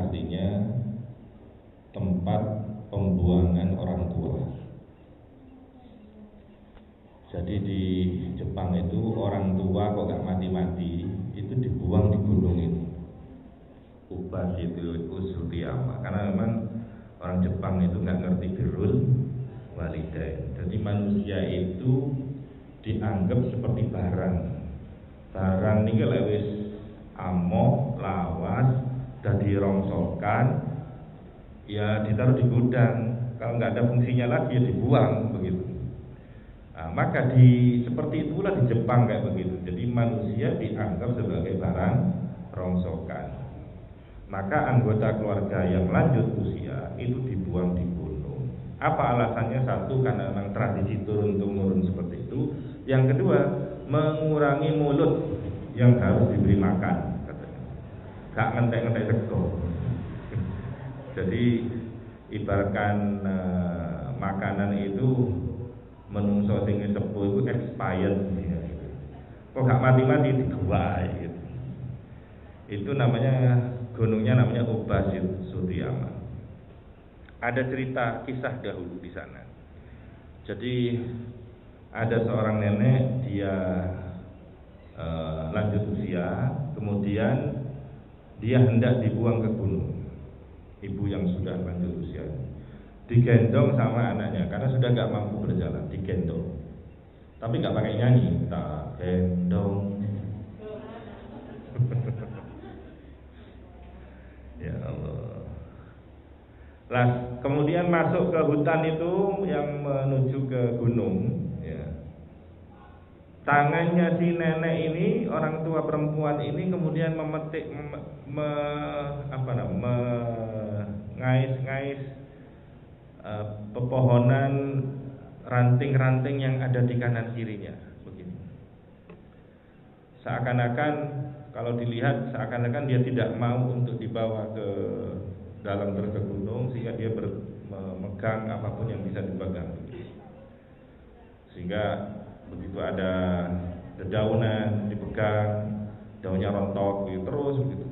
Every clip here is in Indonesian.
artinya tempat pembuangan orang tua. Jadi di Jepang itu orang tua kok gak mati-mati itu dibuang di gunung itu. Ubas itu Usutiyama. Karena memang orang Jepang itu gak ngerti birrul walidain. Jadi manusia itu dianggap seperti barang. Barang ini lewis amok, lawas, dan dirongsokan, ya ditaruh di gudang. Kalau nggak ada fungsinya lagi ya dibuang begitu. Nah, maka seperti itulah di Jepang kayak begitu. Jadi manusia dianggap sebagai barang rongsokan. Maka anggota keluarga yang lanjut usia itu dibuang di gunung. Apa alasannya? Satu, karena memang tradisi turun-temurun seperti itu. Yang kedua, mengurangi mulut yang harus diberi makan, katanya. Gak ngentek-ngentek sego. Jadi ibaratkan makanan itu menungso sing sepuh itu expired ya. Kok gak mati-mati digawai gitu. Itu namanya gunungnya namanya Ubasutiyama. Ada cerita kisah dahulu di sana. Jadi ada seorang nenek, dia lanjut usia, kemudian dia hendak dibuang ke gunung. Ibu yang sudah lanjut usia digendong sama anaknya karena sudah gak mampu berjalan, digendong. Tapi gak pakai nyanyi, tak gendong. Ya Allah. Lah kemudian masuk ke hutan itu yang menuju ke gung, ya. Tangannya si nenek ini, orang tua perempuan ini kemudian memetik, mengais-ngais pepohonan, ranting-ranting yang ada di kanan kirinya, begini. Seakan-akan kalau dilihat, seakan-akan dia tidak mau untuk dibawa ke dalam terus ke gunung, sehingga dia memegang apapun yang bisa dipegang, sehingga begitu ada dedaunan dipegang, daunnya rontok gitu, terus begitu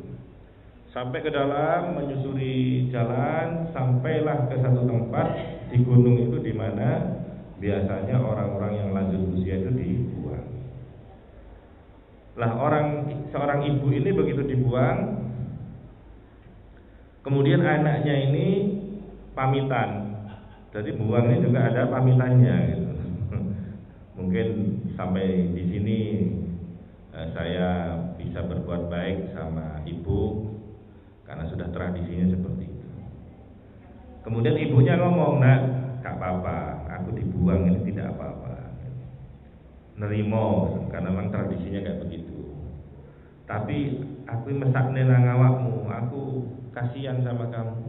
sampai ke dalam, menyusuri jalan, sampailah ke satu tempat di gunung itu di mana biasanya orang-orang yang lanjut usia itu dibuang. Lah seorang ibu ini begitu dibuang, kemudian anaknya ini pamitan. Jadi buangnya juga ada pamitannya gitu. Mungkin sampai di sini saya bisa berbuat baik sama ibu karena sudah tradisinya seperti itu. Kemudian ibunya ngomong, "Nak, gak apa-apa, aku dibuang ini tidak apa-apa." Nerimo karena memang tradisinya kayak begitu. Tapi aku mesakne nang awakmu, aku kasihan sama kamu.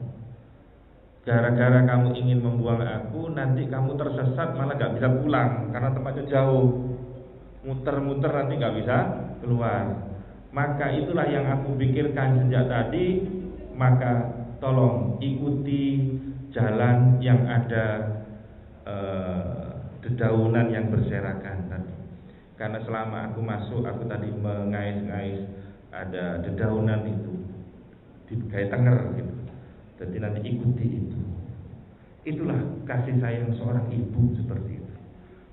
Gara-gara kamu ingin membuang aku, nanti kamu tersesat malah gak bisa pulang karena tempatnya jauh. Muter-muter nanti gak bisa keluar. Maka itulah yang aku pikirkan sejak tadi. Maka tolong ikuti jalan yang ada dedaunan yang berserakan tadi. Karena selama aku masuk, aku tadi mengais-ngais ada dedaunan itu kayak tenger gitu. Jadi nanti ikuti itu. Itulah kasih sayang seorang ibu seperti itu.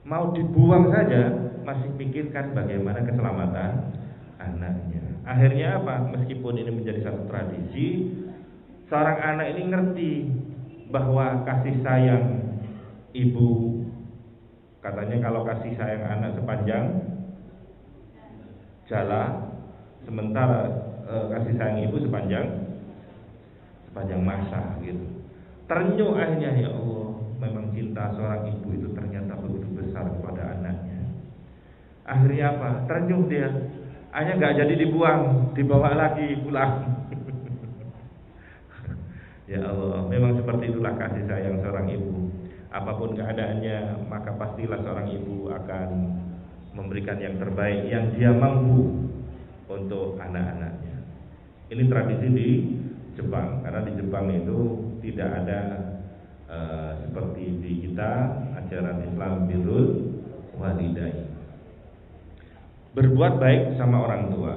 Mau dibuang saja masih pikirkan bagaimana keselamatan anaknya. Akhirnya apa? Meskipun ini menjadi satu tradisi, seorang anak ini ngerti bahwa kasih sayang ibu, katanya kalau kasih sayang anak sepanjang jalan, sementara kasih sayang ibu sepanjang masa gitu. Terenyuh akhirnya, ya Allah, memang cinta seorang ibu itu ternyata begitu besar kepada anaknya. Akhirnya apa? Terenyuh dia. Akhirnya gak jadi dibuang, dibawa lagi pulang. Ya Allah, memang seperti itulah kasih sayang seorang ibu. Apapun keadaannya, maka pastilah seorang ibu akan memberikan yang terbaik yang dia mampu untuk anak-anaknya. Ini tradisi di Jepang, karena di Jepang itu tidak ada seperti di kita ajaran Islam birrul walidain. Berbuat baik sama orang tua.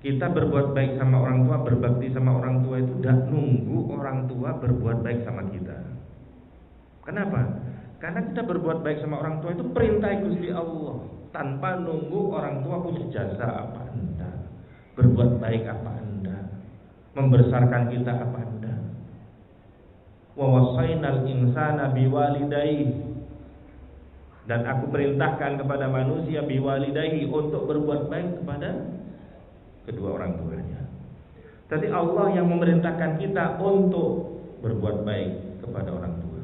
Kita berbuat baik sama orang tua, berbakti sama orang tua itu tidak nunggu orang tua berbuat baik sama kita. Kenapa? Karena kita berbuat baik sama orang tua itu perintah Gusti Allah, tanpa nunggu orang tua punya jasa apa enggak, berbuat baik apa enggak, membesarkan kita apa enggak. Wa wasainal insana biwalidayhi, dan aku perintahkan kepada manusia biwalidayhi untuk berbuat baik kepada kedua orang tuanya. Jadi Allah yang memerintahkan kita untuk berbuat baik kepada orang tua.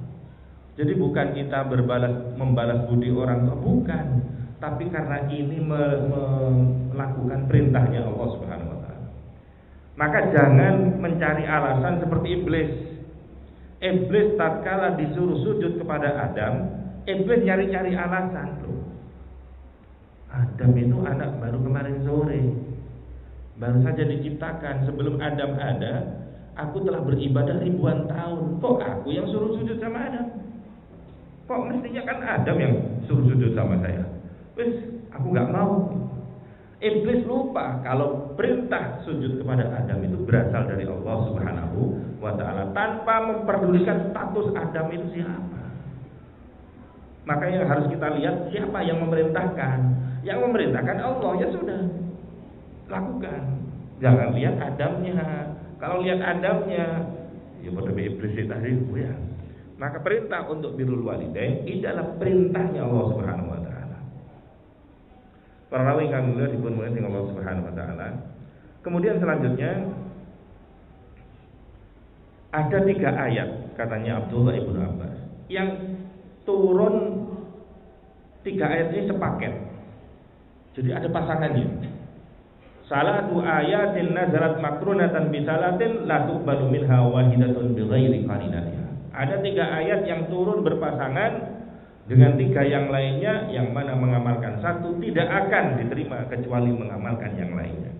Jadi bukan kita membalas budi orang tua, bukan. Tapi karena ini melakukan perintahnya Allah Subhanahu wa taala. Maka jangan mencari alasan seperti iblis. Iblis tatkala disuruh sujud kepada Adam, iblis nyari-nyari alasan loh. Adam itu anak baru kemarin sore, baru saja diciptakan. Sebelum Adam ada, aku telah beribadah ribuan tahun. Kok aku yang suruh sujud sama Adam? Kok mestinya kan Adam yang suruh sujud sama saya? Wes, aku gak mau. Iblis lupa kalau perintah sujud kepada Adam itu berasal dari Allah Subhanahu wa taala, tanpa memperdulikan status Adam itu siapa. Maka yang harus kita lihat siapa yang memerintahkan. Yang memerintahkan Allah, ya sudah, lakukan. Jangan lihat Adamnya. Kalau lihat Adamnya, ya pada iblis tadi ya. Maka perintah untuk birrul walidain ini adalah perintahnya Allah Subhanahu wa taala. Para rawi kami dipunmulai dengan Allah Subhanahu wa taala. Kemudian selanjutnya ada 3 ayat katanya Abdullah ibnu Abbas yang turun 3 ayat ini sepaket. Jadi ada pasangannya. Salatu ayatin nazarat makrunatan bisalatin la tuqbalu minha wahidatun bighairi qarinatiha. Ada 3 ayat yang turun berpasangan dengan 3 yang lainnya, yang mana mengamalkan satu tidak akan diterima kecuali mengamalkan yang lainnya.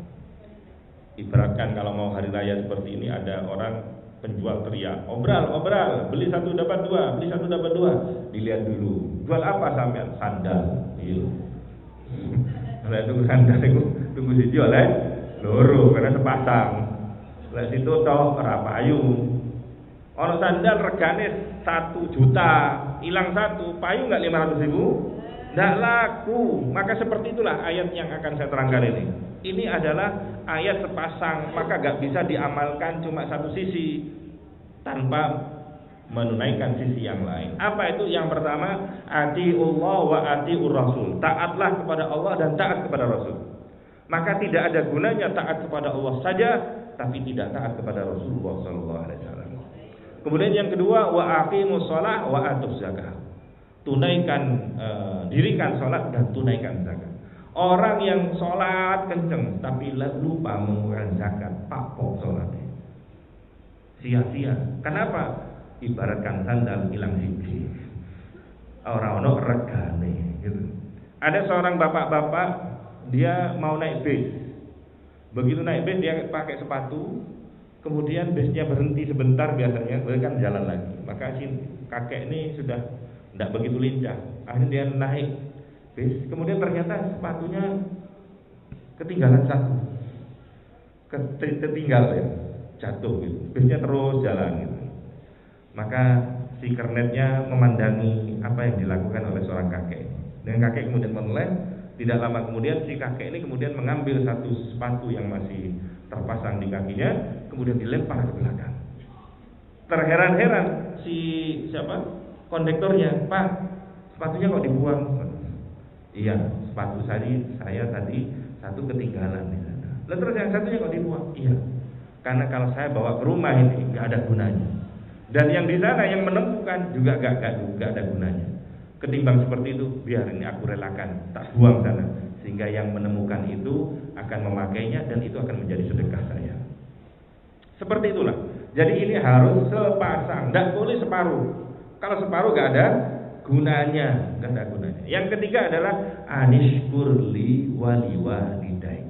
Ibaratkan kalau mau hari raya seperti ini, ada orang penjual teriak, obral, beli 1 dapat 2, beli 1 dapat 2. Dilihat dulu, jual apa sampean? Sandal. Iya. Lah itu sandal itu tunggu si jual loro karena sepasang. Lah situ toh ora payu. Ono sandal regane 1 juta, hilang 1, payu enggak 500.000? Enggak laku. Maka seperti itulah ayat yang akan saya terangkan ini. Ini adalah ayat sepasang, maka enggak bisa diamalkan cuma satu sisi tanpa menunaikan sisi yang lain. Apa itu? Yang pertama, atiullah wa atiur rasul. Taatlah kepada Allah dan taat kepada Rasul. Maka tidak ada gunanya taat kepada Allah saja tapi tidak taat kepada Rasulullah sallallahu alaihi wasallam. Kemudian yang kedua, wa aqimus shalah wa atuz zakah. Tunaikan, dirikan salat dan tunaikan zakat. Orang yang salat kenceng tapi lupa mengeluarkan zakat, pakpok salatnya, sia-sia. Kenapa? Ibaratkan sandal hilang siji, orang ono regane gitu. Ada seorang bapak-bapak, dia mau naik bis. Begitu naik bis dia pakai sepatu. Kemudian bisnya berhenti sebentar biasanya, boleh kan jalan lagi. Maka si kakek ini sudah tidak begitu lincah. Akhirnya dia naik bis. Kemudian ternyata sepatunya ketinggalan 1, ketinggal ya, jatuh gitu. Bisnya terus jalan gitu. Maka si kernetnya memandangi apa yang dilakukan oleh seorang kakek. Dan kakek kemudian menoleh. Tidak lama kemudian si kakek ini kemudian mengambil 1 sepatu yang masih terpasang di kakinya, kemudian dilempar ke belakang. Terheran-heran si kondektornya, Pak, sepatunya kok dibuang? Iya, sepatu saya tadi 1 ketinggalan di sana. Lalu terus yang satunya kok dibuang? Iya, karena kalau saya bawa ke rumah ini nggak ada gunanya. Dan yang di sana yang menemukan juga nggak ada gunanya. Ketimbang seperti itu, biar ini aku relakan, tak buang sana. Sehingga yang menemukan itu akan memakainya dan itu akan menjadi sedekah saya. Seperti itulah. Jadi ini harus sepasang, tidak boleh separuh. Kalau separuh nggak ada gunanya, nggak ada gunanya. Yang ketiga adalah anishkurli waliwalidai.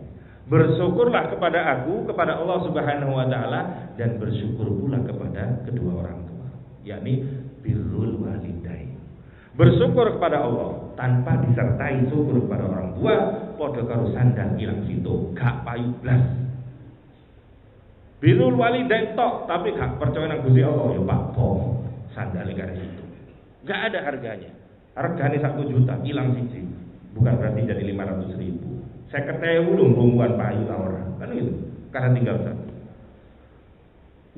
Bersyukurlah kepada aku, kepada Allah Subhanahu wa taala, dan bersyukur pula kepada kedua orang tua, yakni birrul walidai. Bersyukur kepada Allah tanpa disertai syukur kepada orang tua, padha karo sandang ilang situ, gak payu blas. Birrul walidain tok, tapi gak percaya nang Gusti Allah ya Pak Bom. Sandale kare situ. Gak ada harganya. Harganya 1 juta, hilang siji. Bukan berarti jadi 500.000. 50.000 lho rombongan payu ta ora. Kan gitu. Karena tinggal satu.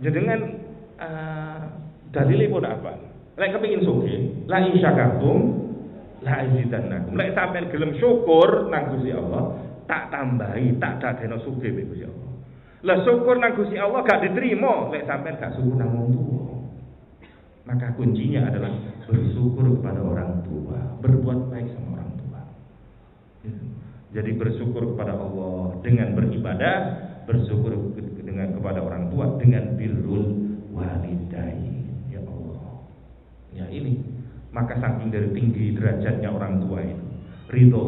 Jenengan dalile pun apa? Lek kepengin sugih, la in syakartum la azidannakum. Lek sampean gelem syukur nang Gusti Allah, tak tambahi, tak dadekno sugih mek Gusti Allah. Lah syukur nang Gusti Allah gak diterima lek sampean gak syukur nang wong tuwa. Maka kuncinya adalah bersyukur kepada orang tua, berbuat baik sama orang tua. Jadi bersyukur kepada Allah dengan beribadah, bersyukur dengan kepada orang tua dengan birrul walidain. Ya Allah. Ya ini. Maka saking dari tinggi derajatnya orang tua itu. Ridho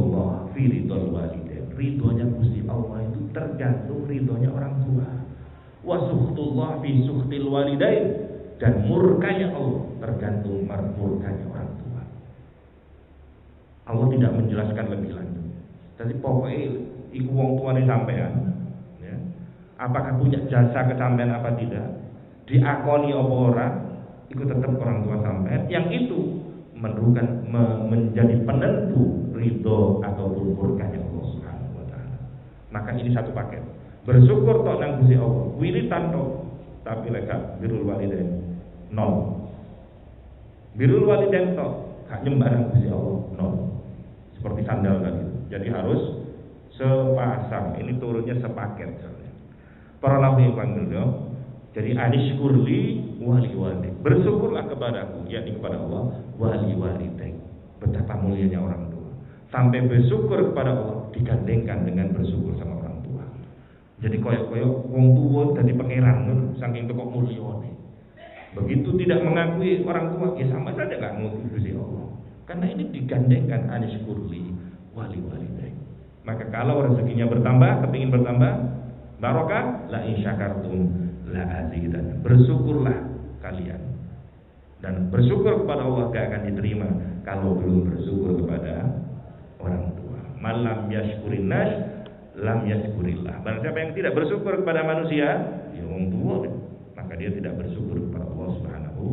fi ridhol walidain. Ridhonya Gusti Allah itu tergantung ridhonya orang tua. Wa sukhtullah fi sukhtil walidain. Dan murkanya Allah tergantung murkanya orang tua. Allah tidak menjelaskan lebih lanjut. Jadi pokoknya iku wong tuane sampean, ya. Apakah punya jasa ke sampean apa tidak? Diakoni apa ora? Iku tetap orang tua sampean. Yang itu menjadi penentu ridho ataupun murkanya Allah Subhanahu wa taala. Maka ini satu paket. Bersyukur tok nang Gusti Allah, wiritan tok, tapi lek birrul walidain nol. Birrul walidain tok, gak nyembah nang Gusti Allah nol. Seperti sandal tadi. Jadi harus sepasang. Ini turunnya sepaket. Para nabi yang panggil jadi anishkurli wali wali. Bersyukurlah kepadaku, yakni kepada Allah, wali walidain. Betapa mulianya orang tua. Sampai bersyukur kepada Allah digandengkan dengan bersyukur sama orang tua. Jadi koyok-koyok wong tua dadi pangeran saking tekok mulyane. Begitu tidak mengakui orang tua, ya sama saja gak mengakui Allah. Karena ini digandengkan anishkurli wali walidain. Maka kalau rezekinya bertambah, kepingin bertambah, barokah, la in syakartum la azidan. Bersyukurlah kalian. Dan bersyukur kepada Allah gak akan diterima kalau belum bersyukur kepada orang tua. Malam yashkurin nas lam yashkurillah. Barang siapa yang tidak bersyukur kepada manusia, ya orang tua, maka dia tidak bersyukur kepada Allah Subhanahu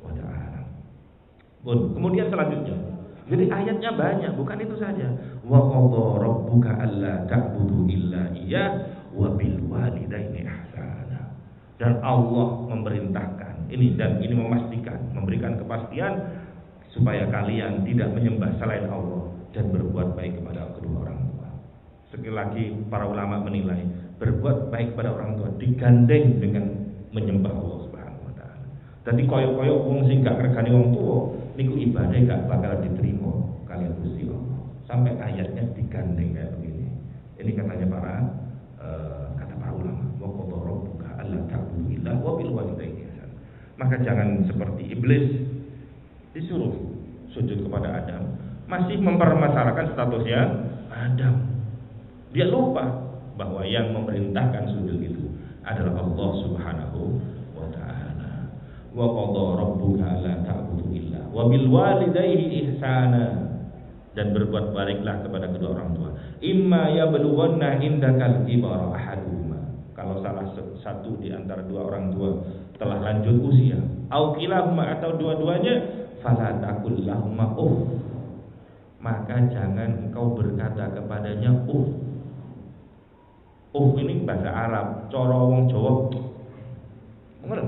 wa taala. Kemudian selanjutnya, jadi ayatnya banyak, bukan itu saja. Wa qadha rabbuka alla ta'budu illa iyyah wa bil walidaini ihsana. Dan Allah memerintahkan ini dan ini memastikan, memberikan kepastian supaya kalian tidak menyembah selain Allah dan berbuat baik kepada kedua orang tua. Sekali lagi para ulama menilai berbuat baik kepada orang tua digandeng dengan menyembah Allah Subhanahu wa taala. Dadi koyo-koyo wong sing gak regani wong tuwa niku ibadah gak bakal diterima kalian Gusti Allah. Sampai ayatnya digandeng kayak begini. Ini katanya kata para ulama, wa qadha rabbuka alla ta'budu illa wa bil walidaini ihsana. Maka jangan seperti iblis disuruh sujud kepada Adam, masih mempermasalahkan statusnya Adam. Dia lupa bahwa yang memerintahkan sujud itu adalah Allah Subhanahu wa taala. Wa qadha rabbuka alla ta'budu illa wa bil walidayni ihsana. Dan berbuat baiklah kepada kedua orang tua. Imma yablughanna indakal kibara ahaduhuma. Kalau salah satu di antara dua orang tua telah lanjut usia, au kilahuma atau dua-duanya, fala taqul lahumma uff. Maka jangan engkau berkata kepadanya uff. Uff ini bahasa Arab, cara wong Jawa. Ngono.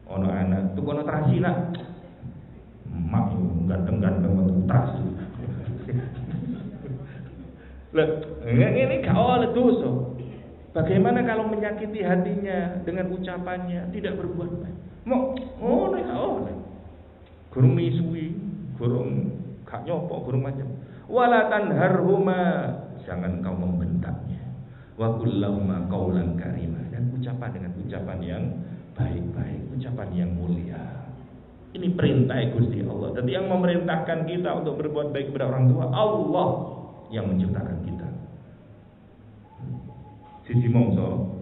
Ono anak, tuh ono terasi nak. Mak ganteng-ganteng untuk terasi. Lah, ini gak oleh dosa. Bagaimana kalau menyakiti hatinya dengan ucapannya, tidak berbuat baik? Mau oleh gak oleh. Gurung misui, gurung gak nyopok, gurung macam. Wala tanharhuma, jangan kau membentaknya. Wa qul lahuma qaulan karima, dan ucapan dengan ucapan yang baik-baik, ucapan yang mulia. Ini perintah Gusti Allah. Jadi yang memerintahkan kita untuk berbuat baik kepada orang tua, Allah yang menciptakan kita. Sisi mongso,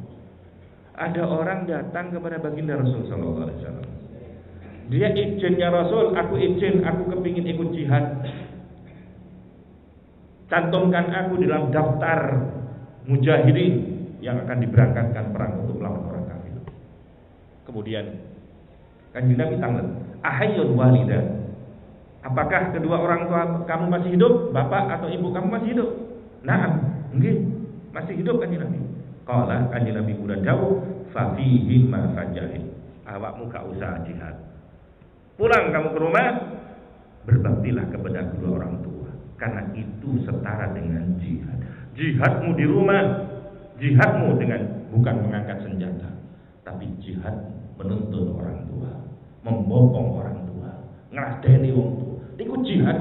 ada orang datang kepada baginda Rasul sallallahu alaihi wasallam. Dia izin, ya Rasul, aku izin, aku kepingin ikut jihad. Cantumkan aku dalam daftar mujahidin. yang akan diberangkatkan perang untuk melawan orang kafir. Kemudian Kanjeng Nabi tanglet, ahayyun walida, apakah kedua orang tua kamu masih hidup? Bapak atau ibu kamu masih hidup? Naam, nggih, masih hidup Kanjeng Nabi. Qala, Kanjeng Nabi udah jauh, fa fihi ma fajahid, awakmu gak usah jihad. Pulang kamu ke rumah, berbaktilah kepada kedua orang tua, karena itu setara dengan jihad. Jihadmu di rumah, jihadmu dengan bukan mengangkat senjata, tapi jihad menuntun orang tua, membopong orang tua, ngeladeni wong tua. Itu jihad.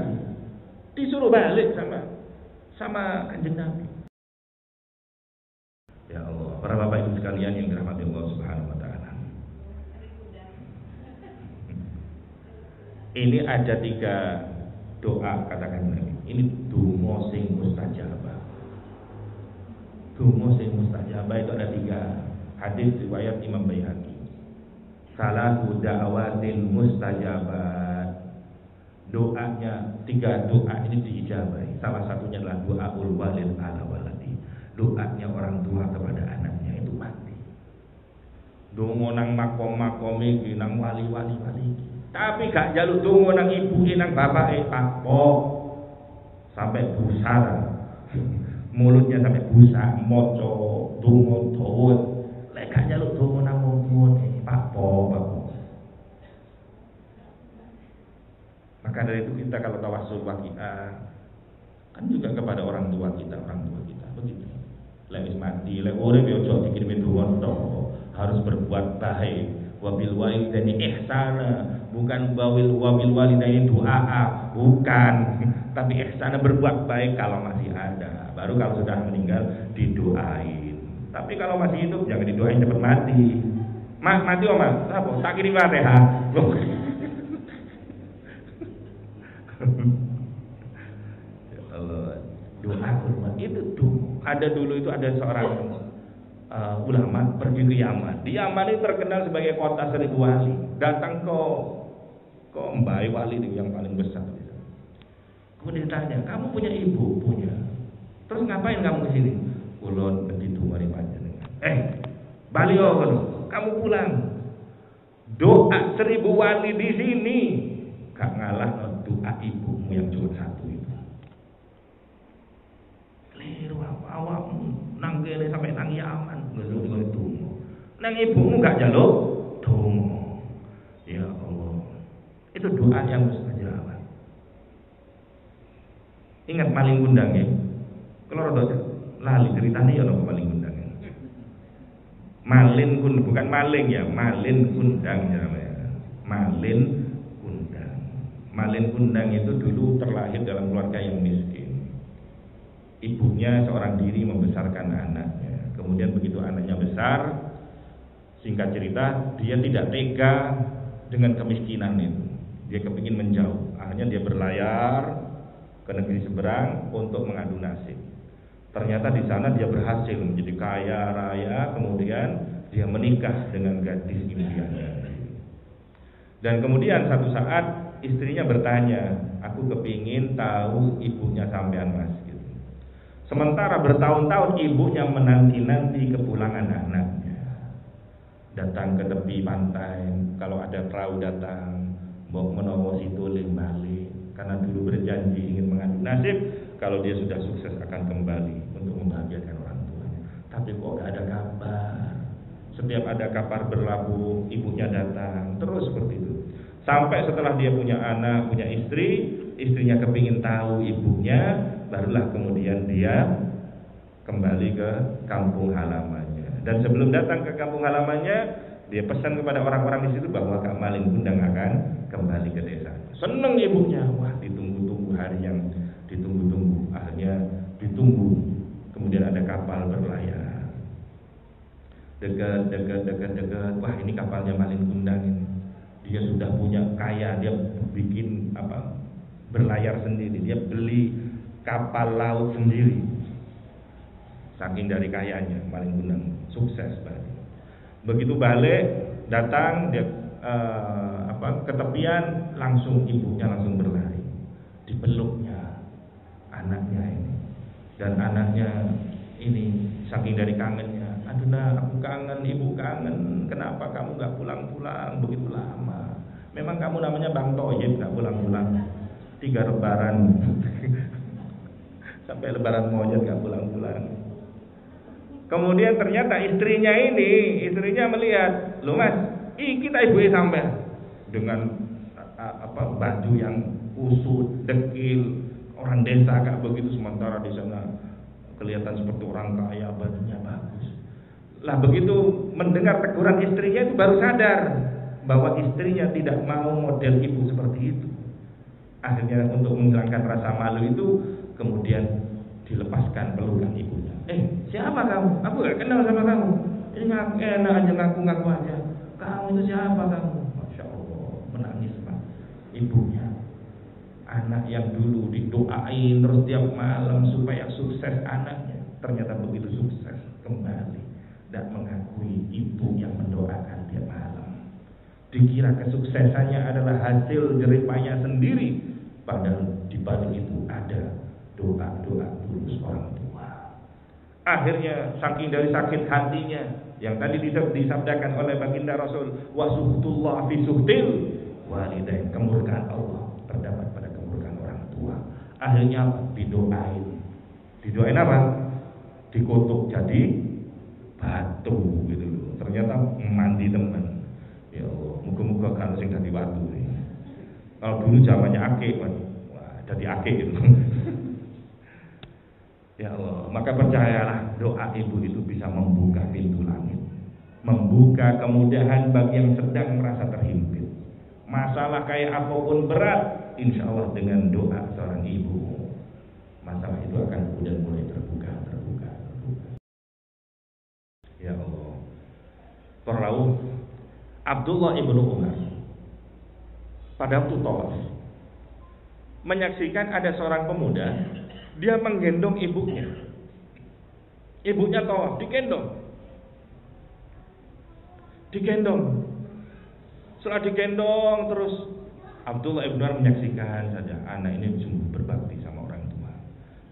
Disuruh balik sama Kanjeng Nabi. Ya Allah, para bapak ibu sekalian yang dirahmati Allah Subhanahu wa taala. Ini ada 3 doa katakan Nabi. Ini donga sing mustajabah. Donga sing mustajabah itu ada 3 hadis riwayat Imam Baihaqi. Salatu da'awatil mustajabat. Doanya 3 doa ini diijabahi. Salah satunya adalah doaul walid ala waladi. Doanya orang tua kepada anaknya itu mati. Donga nang makom-makome iki nang wali-wali iki. Tapi gak jaluk donga nang ibuke nang bapake kapok sampai busar. Mulutnya sampai busa maca donga dawa. Lek gak jaluk donga nang wong Pak. Maka dari itu kita kalau tawassul waqiah kan juga kepada orang tua kita begitu. Lek wis mati, lek urip yo aja dikirimi donga tok, harus berbuat baik. Wabil walidaini ihsana, bukan wabil walidaini doa, bukan, tapi ihsana berbuat baik kalau masih ada. Baru kalau sudah meninggal didoain. Tapi kalau masih hidup jangan didoain cepat mati. Mati Mas, apa? Tak kirim Fatihah. Ya Allah, doa kurma itu tuh. Ada dulu itu ada seorang ulama pergi ke Yaman. Di Yaman itu terkenal sebagai kota seribu wali. Datang ke Mbai wali itu yang paling besar. Kemudian ditanya, kamu punya ibu? Punya. Terus ngapain kamu ke sini? Kulon begitu mari panjenengan. Bali kamu pulang. Doa 1000 wali di sini gak ngalah doa ibumu yang cuma 1 itu. Keliru awakmu nang kene sampai nang Yaman ngeluk donga. Nang ibumu gak jaluk donga. Ya Allah. Itu doa yang mustajab. Ingat maling kundang ya. Kalau rada lali ceritane ya napa maling kundang. Malin kun bukan maling ya, malin kundang namanya. Malin kundang. Malin kundang itu dulu terlahir dalam keluarga yang miskin. Ibunya seorang diri membesarkan anaknya. Kemudian begitu anaknya besar, singkat cerita dia tidak tega dengan kemiskinan itu. Dia kepingin menjauh. Akhirnya dia berlayar ke negeri seberang untuk mengadu nasib. Ternyata di sana dia berhasil menjadi kaya raya, kemudian dia menikah dengan gadis impiannya. Dan kemudian satu saat istrinya bertanya, aku kepingin tahu ibunya sampean Mas. Gitu. Sementara bertahun-tahun ibunya menanti-nanti kepulangan anaknya. Datang ke tepi pantai, kalau ada perahu datang, mbok menawa situling balik. Karena dulu berjanji ingin mengadu nasib, kalau dia sudah sukses akan kembali untuk membahagiakan orang tuanya. Tapi kok gak ada kabar. Setiap ada kabar berlabuh, ibunya datang, terus seperti itu. Sampai setelah dia punya anak, punya istri, istrinya kepingin tahu ibunya, barulah kemudian dia kembali ke kampung halamannya. Dan sebelum datang ke kampung halamannya, dia pesan kepada orang-orang di situ bahwa Kak Maling Kundang akan kembali ke desa. Seneng ibunya, wah ditunggu-tunggu hari yang ditunggu-tunggu. Akhirnya ditunggu, kemudian ada kapal berlayar. Dekat. Wah ini kapalnya Maling Kundang ini. Dia sudah punya kaya, dia bikin berlayar sendiri. Dia beli kapal laut sendiri. Saking dari kayanya Maling Kundang, sukses banget. Begitu balik, datang dia ke tepian, langsung ibunya langsung berlari, dipeluknya anaknya ini, dan anaknya ini saking dari kangennya Aduh nak, aku kangen, ibu kangen. Kenapa kamu gak pulang-pulang begitu lama? Memang kamu namanya Bang Toyib gak pulang-pulang. 3 lebaran sampai lebaran monyet gak pulang-pulang. Kemudian ternyata istrinya melihat, loh mas, kita ibu sampai dengan baju yang kusut, dekil, orang desa gak begitu, sementara di sana kelihatan seperti orang kaya, bajunya bagus. Lah begitu mendengar teguran istrinya itu baru sadar bahwa istrinya tidak mau model ibu seperti itu. Akhirnya untuk menghilangkan rasa malu itu kemudian dilepaskan pelukan ibunya. Siapa kamu? Aku gak kenal sama kamu. Ini ngaku enak aja, ngaku aja. Kamu itu siapa kamu? Masya Allah, menangis pak ibunya. Anak yang dulu didoain terus tiap malam supaya sukses anaknya, ternyata begitu sukses kembali tidak mengakui ibu yang mendoakan tiap malam. Dikira kesuksesannya adalah hasil jeripayah sendiri, padahal di balik itu ada doa-doa tulus orang tua. Akhirnya saking dari sakit hatinya yang tadi disabdakan oleh baginda Rasul, wasuhtullah fi suhtil walidain, kemurkaan Allah terdapat pada kemurkaan orang tua. Akhirnya didoain apa? Dikutuk jadi batu gitu loh. Ternyata mandi teman. Ya Allah, muga-muga kalau sing dadi batu nih. Kalau dulu zamannya akik, wah dadi akik gitu. Ya Allah, maka percayalah doa ibu itu bisa membuka pintu langit, membuka kemudahan bagi yang sedang merasa terhimpit. Masalah kayak apapun berat, insya Allah dengan doa seorang ibu, masalah itu akan kemudian mulai terbuka. Ya Allah, perahu Abdullah ibnu Umar pada waktu tawaf menyaksikan ada seorang pemuda, dia menggendong ibunya. Ibunya tawaf, digendong. Setelah digendong terus Abdullah ibnu Umar menyaksikan saja anak ini sungguh berbakti sama orang tua.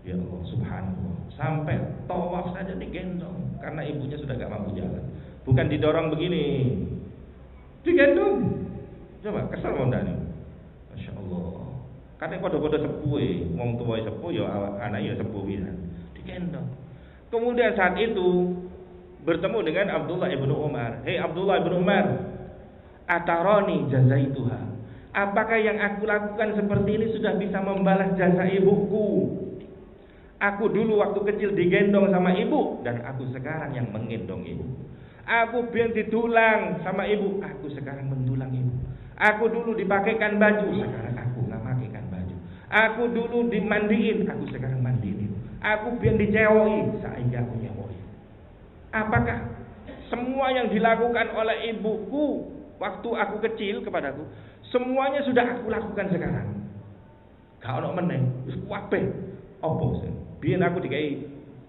Ya Allah, subhanallah, sampai tawaf saja digendong karena ibunya sudah gak mampu jalan. Bukan didorong begini, digendong. Coba kesal mondane. Masya Allah. Kadang pada sepuh, wong tua sepuh ya anak ya sepuh pisan. Digendong. Kemudian saat itu bertemu dengan Abdullah ibnu Umar. Hei Abdullah ibnu Umar, ataroni jazaituha. Apakah yang aku lakukan seperti ini sudah bisa membalas jasa ibuku? Aku dulu waktu kecil digendong sama ibu, dan aku sekarang yang menggendong ibu. Aku biar ditulang sama ibu, aku sekarang mentulang ibu. Aku dulu dipakaikan baju, sekarang aku nggak pakaikan baju. Aku dulu dimandiin, aku sekarang mandiin ibu. Aku biar dicewoi, sehingga aku nyewoi. Apakah semua yang dilakukan oleh ibuku waktu aku kecil kepadaku, semuanya sudah aku lakukan sekarang? Gak ono meneh, wis kabeh. Apa sih? Biyen aku dikai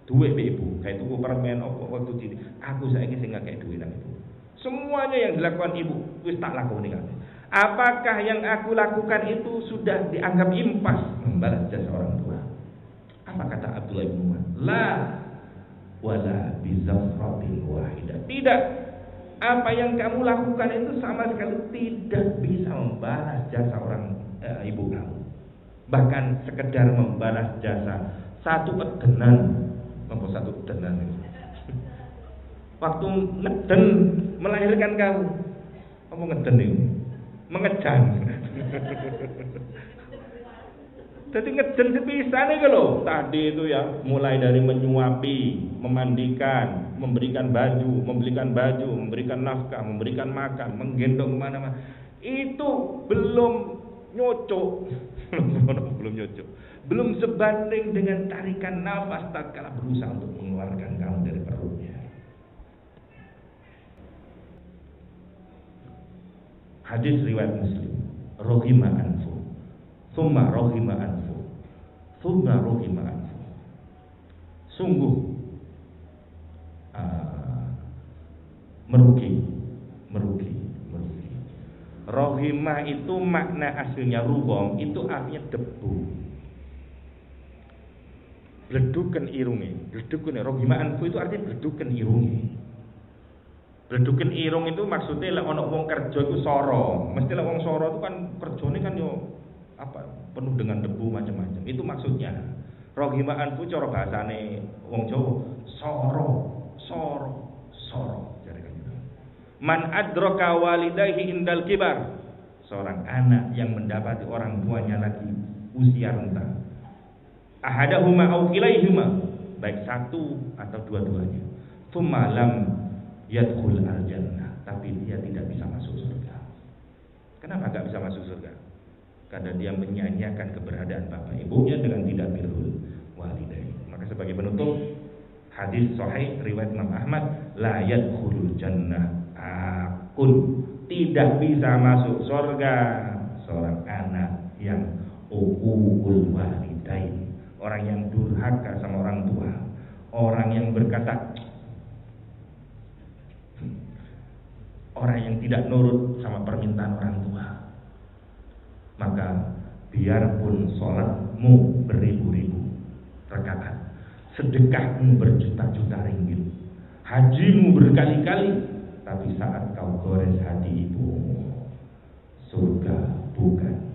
duit mbek ibu, kayak tuku permen apa waktu cilik. Aku saiki sing ngakei duit nang ibu. Semuanya yang dilakukan ibu wis tak lakoni kabeh. Apakah yang aku lakukan itu sudah dianggap impas membalas jasa orang tua? Apa kata Abdullah bin Umar? La wala bizafratin wahidah. Tidak. Apa yang kamu lakukan itu sama sekali tidak bisa membalas jasa orang ibu kamu. Bahkan sekedar membalas jasa satu edenan. Apa satu edenan itu? Waktu ngeden melahirkan kamu. Apa ngeden itu? Mengejan. Jadi ngeden sepisan iki lho. Tadi itu ya, mulai dari menyuapi, memandikan, memberikan baju, memberikan nafkah, memberikan makan, menggendong kemana-mana. Itu belum nyocok. Belum nyocok. Belum sebanding dengan tarikan nafas tatkala berusaha untuk mengeluarkan kamu dari perutnya. Hadis riwayat Muslim. Rohima anfu, thumma rohima anfu, thumma rohima anfu. Sungguh merugi. Rohima itu makna aslinya rubom, itu artinya debu. Bledukan irungi, bledukan rohima anfu itu artinya bledukan irungi. Bledukin irung itu maksudnya lek ana wong kerja iku soro. Mesti lek wong soro itu kan kerjane kan yo apa penuh dengan debu macam-macam. Itu maksudnya. Rohimah anfu cara bahasane wong Jawa soro, soro, soro. Man adraka walidayhi indal kibar. Seorang anak yang mendapati orang tuanya lagi usia renta. Ahadahuma au kilaihuma, baik satu atau dua-duanya. Tsumma lam yadkhul al-jannah, tapi dia tidak bisa masuk surga. Kenapa enggak bisa masuk surga? Karena dia menyanyiakan keberadaan bapak ibunya dengan tidak birrul walidain. Maka sebagai penutup hadis sahih riwayat Imam Ahmad, la yadkhulul jannah akun, tidak bisa masuk surga seorang anak yang uqul walidain, orang yang durhaka sama orang tua, orang yang berkata, orang yang tidak nurut sama permintaan orang tua. Maka biarpun sholatmu beribu-ribu rakaat, sedekahmu berjuta-juta ringgit, hajimu berkali-kali, tapi saat kau gores hati ibumu, surga bukan